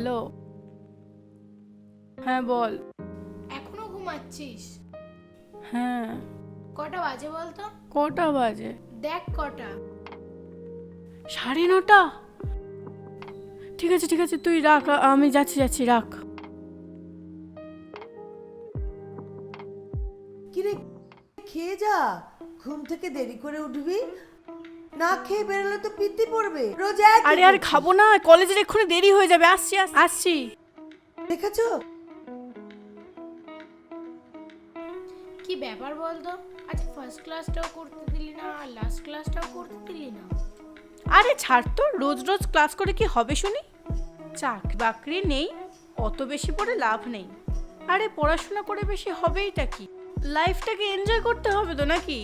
Hello. হ্যাঁ বল। এখনো ঘুমাচ্ছিস? হ্যাঁ। কটা বাজে বলতো? কটা বাজে? দেখ কটা। 9:30। ঠিক আছে ঠিক আছে, তুই রাখ, আমি যাচ্ছি রাখ। কিরে, খেয়ে যা, ঘুম থেকে দেরি করে উঠবি। না খেয়ে বেরোলে তো পিত্তি পড়বে। রোজ একই আরে আর খাবো না, কলেজের এক্ষুনি দেরি হয়ে যাবে। আসছি। দেখেছো? কি ব্যাপার বলতো? আজ ফার্স্ট ক্লাসটাও করতে দিলি না আর লাস্ট ক্লাসটাও করতে দিলি না। আরে ছাড় তো, রোজ রোজ ক্লাস করে কি হবে শুনি? চাকরি বাকরি নেই, অত বেশি পড়ে লাভ নেই। আরে পড়াশোনা করে বেশি হবেইটা কি? লাইফটাকে এনজয় করতে হবে তো নাকি?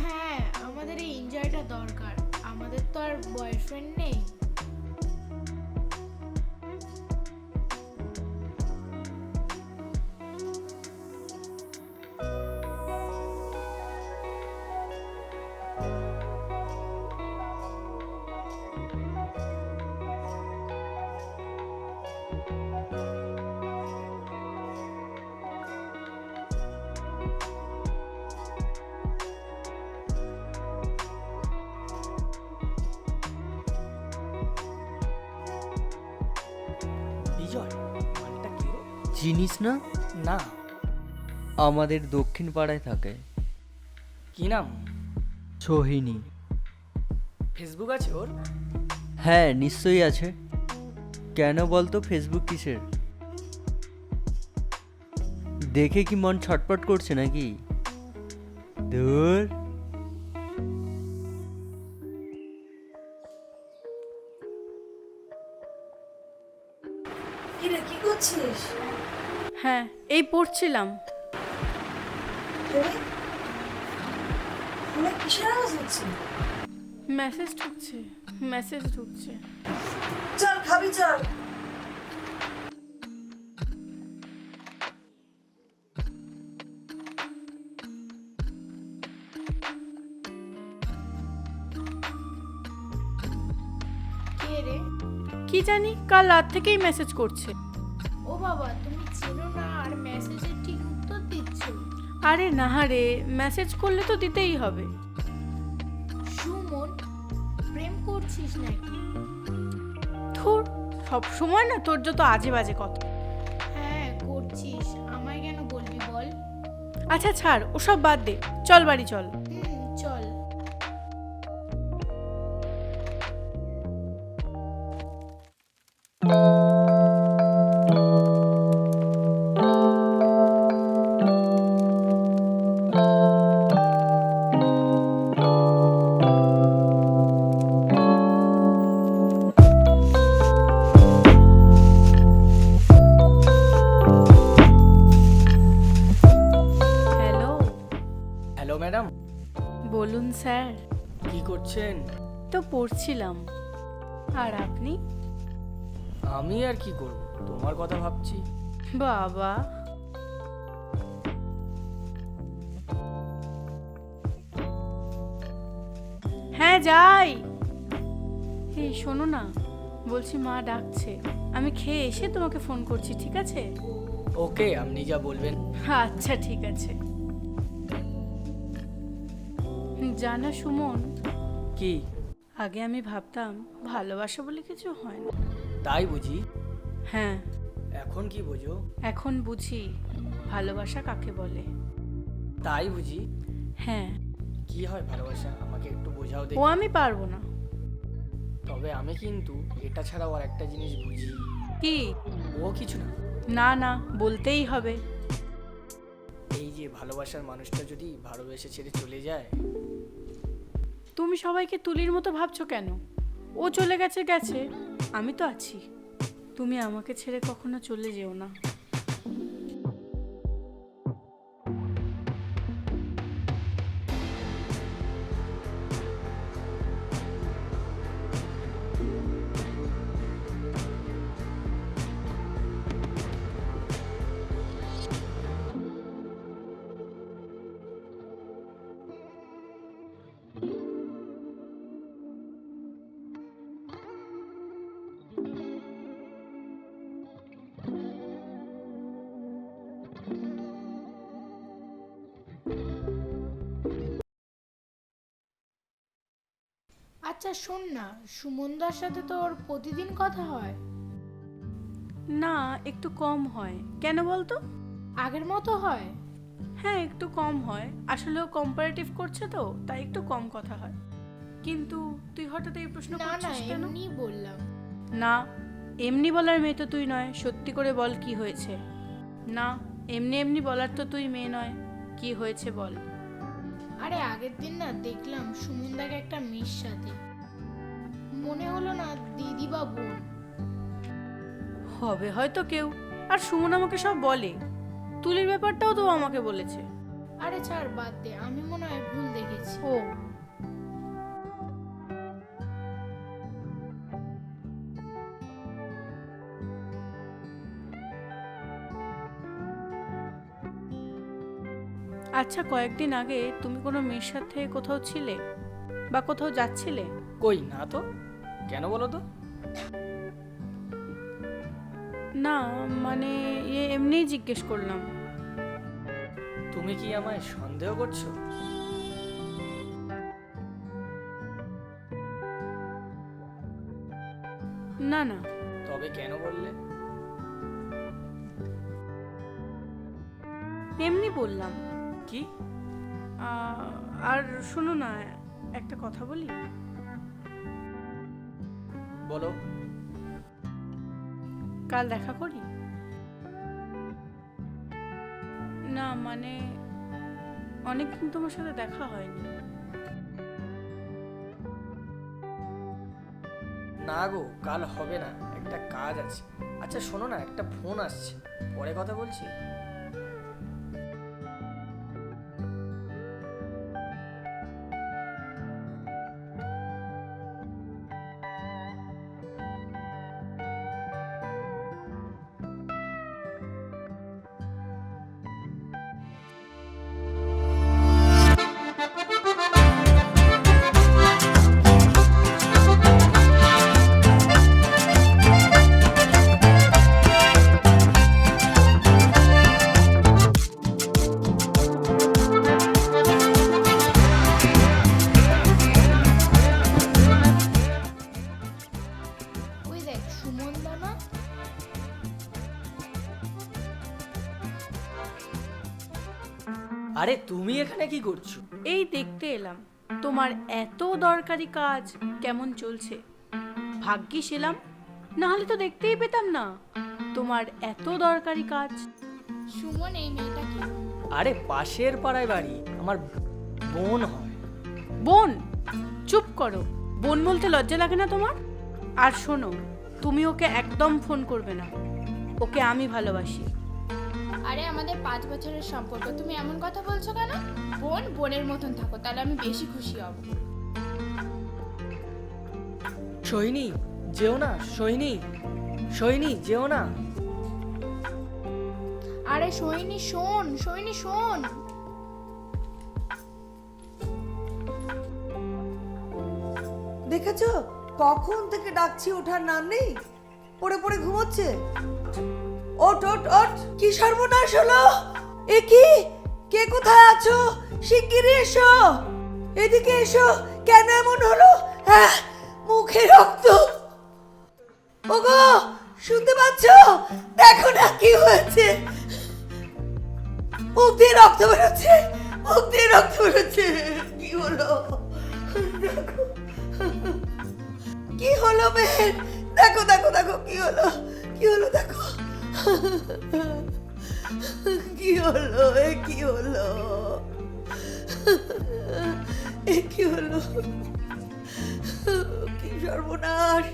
হ্যাঁ, আমাদের এই এনজয়টা দরকার। আমাদের তো আর বয়ফ্রেন্ড নেই। বিজয় মানেটা কি রে? চিনিস না? না। আমাদের দক্ষিণ পাড়ায় থাকে। কি নাম? সোহিনী। ফেসবুক আছে ওর? হ্যাঁ নিশ্চয়ই আছে। কেন বলতো ফেসবুক কিসের? দেখে কি মন ছটপট করছে নাকি? দূর। কিরে, কি করছিস? হ্যাঁ, এই পড়ছিলাম। ফোনে কিসের আওয়াজ হচ্ছে? মেসেজ ঢুকছে। চল খাবি, চল। কে রে? কি জানি, কাল রাত থেকেই মেসেজ করছে। ও বাবা, তুমি চেনো না আর মেসেজের ঠিক উত্তর দিচ্ছ? আরে না রে, মেসেজ করলে তো দিতেই হবে। সুমন, প্রেম করছিস নাকি? ধুর, সব সময় না তোর যত আজে বাজে কথা। হ্যাঁ করছিস, আমায় কেন বলবি বল? আচ্ছা ছাড়, ওসব বাদ দে, চল বাড়ি চল। চল। হ্যালো। Hello madam. বলুন স্যার। কি করছেন? তো পড়ছিলাম। আর আপনি? আমি আর কি করব, তোমার কথা ভাবছি। বাবা। হ্যাঁ যাই। এই শোনো না, বলছি মা ডাকছে, আমি খেয়ে এসে তোমাকে ফোন করছি, ঠিক আছে? ওকে, আপনি যা বলবেন। আচ্ছা ঠিক আছে। জানো সুমন, কি? আগে আমি ভাবতাম ভালোবাসা বলে কিছু হয় না। তাই বুঝি? হ্যাঁ, এখন কি বোঝো? এখন বুঝি ভালোবাসা কাকে বলে। তাই বুঝি? হ্যাঁ। কি হয় ভালোবাসা, আমাকে একটু বোঝাও ও দেখি। আমি পারবো না। তবে আমি কিন্তু এটা ছাড়াও আর একটা জিনিস বুঝি। কি? ও কিছু না। না না, বলতেই হবে। এই যে ভালোবাসার মানুষটা যদি ভালোবেসে ছেড়ে চলে যায়। তুমি সবাইকে তুলির মতো ভাবছো কেন? ও চলে গেছে গেছে, আমি তো আছি। তুমি আমাকে ছেড়ে কখনো চলে যেও না। আচ্ছা শোন না, সুমনদার সাথে তোর প্রতিদিন কথা হয়? না, একটু কম হয়। কেন বলতো? আগের মতো হয়? হ্যাঁ, একটু কম হয়। আসলে ও কম্পারেটিভ করছে তো, তাই একটু কম কথা হয়। কিন্তু তুই হঠাৎ এই প্রশ্ন না না, করছিস কেন? এমনি বললাম। না, এমনি বলার মেয়ে তো তুই নয়। সত্যি করে বল কি হয়েছে। না, এমনি এমনি বলার তো তুই মেয়ে নয়। কি হয়েছে বল। আরে আগের দিন না দেখলাম সুমনদাকে একটা মেয়ের সাথে, মনে হলো না দিদি বা বোন। হবে হয়তো কেউ। আর সুমন আমাকে সব বলে। তুলির ব্যাপারটাও তো ও আমাকে বলেছে। আরে ছাড়, বাদ দে, আমি মনে হয় ভুল দেখেছি। ও, আচ্ছা, কয়েকদিন আগে তুমি কোনো মেয়ের সাথে কোথাও ছিলে বা কোথাও যাচ্ছিলে? কই না তো, কেন বলো তো? না, মানে এমনিই জিজ্ঞেস করলাম। তুমি কি আমায় সন্দেহ করছো? না না, তবে কেন বললে? এমনি বললাম। কি? আর শোনো না, একটা কথা বলি। বলো। কাল দেখা করি? না মানে অনেকদিন তোমার সাথে দেখা হয়নি। না গো, কাল হবে না, একটা কাজ আছে। আচ্ছা শোনো না, একটা ফোন আসছে, পরে কথা বলছি। ওই দেখ সুমনদা না। আরে তুমি এখানে কি করছো? এই দেখতে এলাম তোমার এত দরকারি কাজ কেমন চলছে। ভাগ্যিস এলাম, না হলে তো দেখতেই পেতাম না তোমার এত দরকারি কাজ। সুমন এই মেয়েটা কি? আরে পাশের পাড়ায় বাড়ি, আমার বোন হয়। বোন? চুপ করো। বোন বলতে লজ্জা লাগে না তোমার? আর শোনো, তুমি ওকে একদম ফোন করবে না। ওকে আমি ভালোবাসি। আরে আমাদের 5 বছরের সম্পর্ক, তুমি এমন কথা বলছো কেন? বোন বোনের মতন থাকো, তাহলে আমি বেশি খুশি হব। সোহিনী যেও না, সোহিনী, সোহিনী যেও না। আরে সোহিনী শোন, সোহিনী শোন। দেখেছো কখন থেকে ডাকছি, ওঠার নাম নেই, পড়ে পড়ে ঘুমোচ্ছে। ওঠ ওঠ ওঠ, কি সর্বনাশ হলো! এ কি, কে কোথায় আছো? শিগগিরই এসো, এদিকে এসো। কেন এমন হলো? হ্যাঁ, মুখে রক্ত। ওগো, শুনতে পাচ্ছ? দেখো না কি হয়েছে। মুখ দিয়ে রক্ত বেরোচ্ছে, মুখ দিয়ে রক্ত বেরোচ্ছে। কি হলো দেখো, কি হলো মেয়ের? দেখো দেখো দেখো, কি হলো, কি হলো দেখো। কি হলো, এ কি হলো, এ কি হলো, কি সর্বনাশ!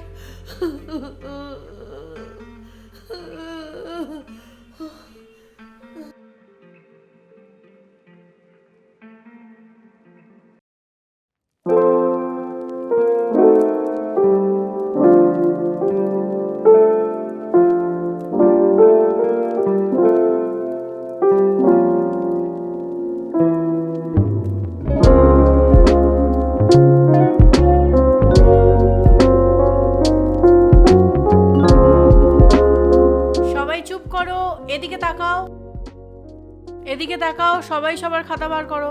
এদিকে তাকাও, সবাই সবার খাতা বার করো।